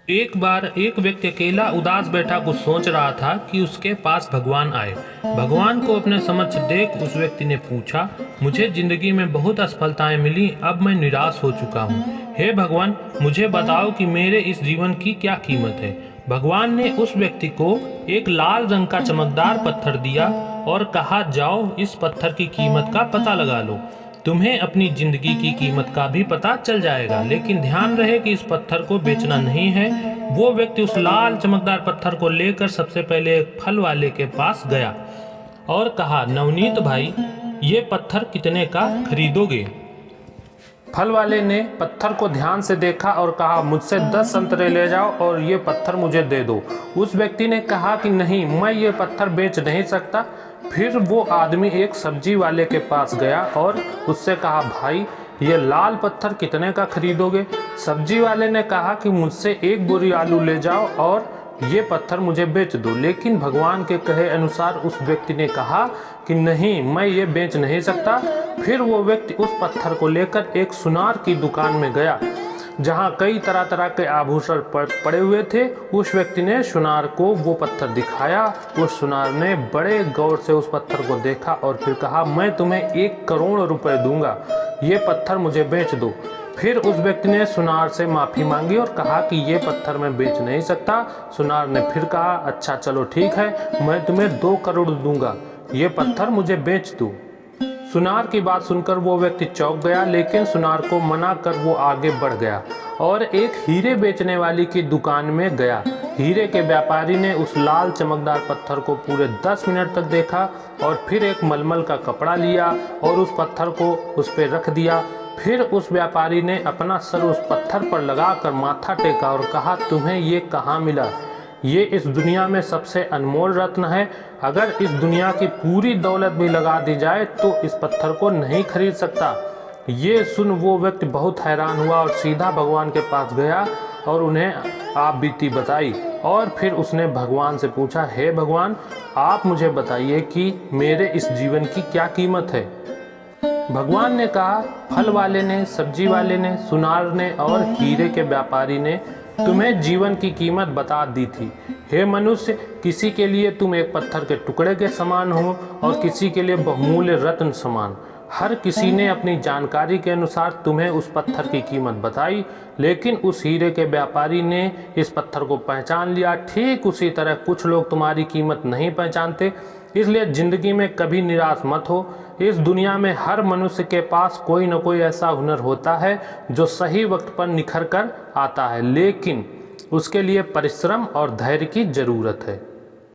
एक बार एक व्यक्ति अकेला उदास बैठा कुछ सोच रहा था कि उसके पास भगवान आए। भगवान को अपने समक्ष देख उस व्यक्ति ने पूछा, मुझे जिंदगी में बहुत असफलताएं मिली, अब मैं निराश हो चुका हूँ। हे भगवान, मुझे बताओ कि मेरे इस जीवन की क्या कीमत है। भगवान ने उस व्यक्ति को एक लाल रंग का चमकदार पत्थर दिया और कहा, जाओ इस पत्थर की कीमत का पता लगा लो। तुम्हें अपनी जिंदगी की कीमत का भी पता चल जाएगा, लेकिन ध्यान रहे कि इस पत्थर को बेचना नहीं है। वो व्यक्ति उस लाल चमकदार पत्थर को लेकर सबसे पहले एक फल वाले के पास गया और कहा, नवनीत भाई, ये पत्थर कितने का खरीदोगे? फल वाले ने पत्थर को ध्यान से देखा और कहा, मुझसे 10 संतरे ले जाओ और ये पत्थर मुझे दे दो। उस व्यक्ति ने कहा कि नहीं, मैं ये पत्थर बेच नहीं सकता। फिर वो आदमी एक सब्जी वाले के पास गया और उससे कहा, भाई ये लाल पत्थर कितने का खरीदोगे? सब्जी वाले ने कहा कि मुझसे एक बोरी आलू ले जाओ और ये पत्थर मुझे बेच दो। लेकिन भगवान के कहे अनुसार उस व्यक्ति ने कहा कि नहीं, मैं ये बेच नहीं सकता। फिर वो व्यक्ति उस पत्थर को लेकर एक सुनार की दुकान में गया जहाँ कई तरह तरह के आभूषण पड़े हुए थे। उस व्यक्ति ने सुनार को वो पत्थर दिखाया। उस सुनार ने बड़े गौर से उस पत्थर को देखा और फिर कहा, मैं तुम्हें 1 करोड़ रुपए दूंगा, ये पत्थर मुझे बेच दो। फिर उस व्यक्ति ने सुनार से माफ़ी मांगी और कहा कि ये पत्थर मैं बेच नहीं सकता। सुनार ने फिर कहा, अच्छा चलो ठीक है, मैं तुम्हें 2 करोड़ दूंगा, ये पत्थर मुझे बेच दो। सुनार की बात सुनकर वो व्यक्ति चौंक गया, लेकिन सुनार को मना कर वो आगे बढ़ गया और एक हीरे बेचने वाली की दुकान में गया। हीरे के व्यापारी ने उस लाल चमकदार पत्थर को पूरे 10 मिनट तक देखा और फिर एक मलमल का कपड़ा लिया और उस पत्थर को उस पर रख दिया। फिर उस व्यापारी ने अपना सर उस पत्थर पर लगाकर माथा टेका और कहा, तुम्हें ये कहाँ मिला? ये इस दुनिया में सबसे अनमोल रत्न है। अगर इस दुनिया की पूरी दौलत भी लगा दी जाए तो इस पत्थर को नहीं खरीद सकता। ये सुन वो व्यक्ति बहुत हैरान हुआ और सीधा भगवान के पास गया और उन्हें आप बीती बताई। और फिर उसने भगवान से पूछा, हे भगवान, आप मुझे बताइए कि मेरे इस जीवन की क्या कीमत है? भगवान ने कहा, फल वाले ने, सब्जी वाले ने, सुनार ने और हीरे के व्यापारी ने तुम्हें जीवन की कीमत बता दी थी। हे मनुष्य, किसी के लिए तुम एक पत्थर के टुकड़े के समान हो और किसी के लिए बहुमूल्य रत्न समान। हर किसी ने अपनी जानकारी के अनुसार तुम्हें उस पत्थर की कीमत बताई, लेकिन उस हीरे के व्यापारी ने इस पत्थर को पहचान लिया। ठीक उसी तरह कुछ लोग तुम्हारी कीमत नहीं पहचानते। इसलिए ज़िंदगी में कभी निराश मत हो। इस दुनिया में हर मनुष्य के पास कोई न कोई ऐसा हुनर होता है जो सही वक्त पर निखर कर आता है, लेकिन उसके लिए परिश्रम और धैर्य की ज़रूरत है।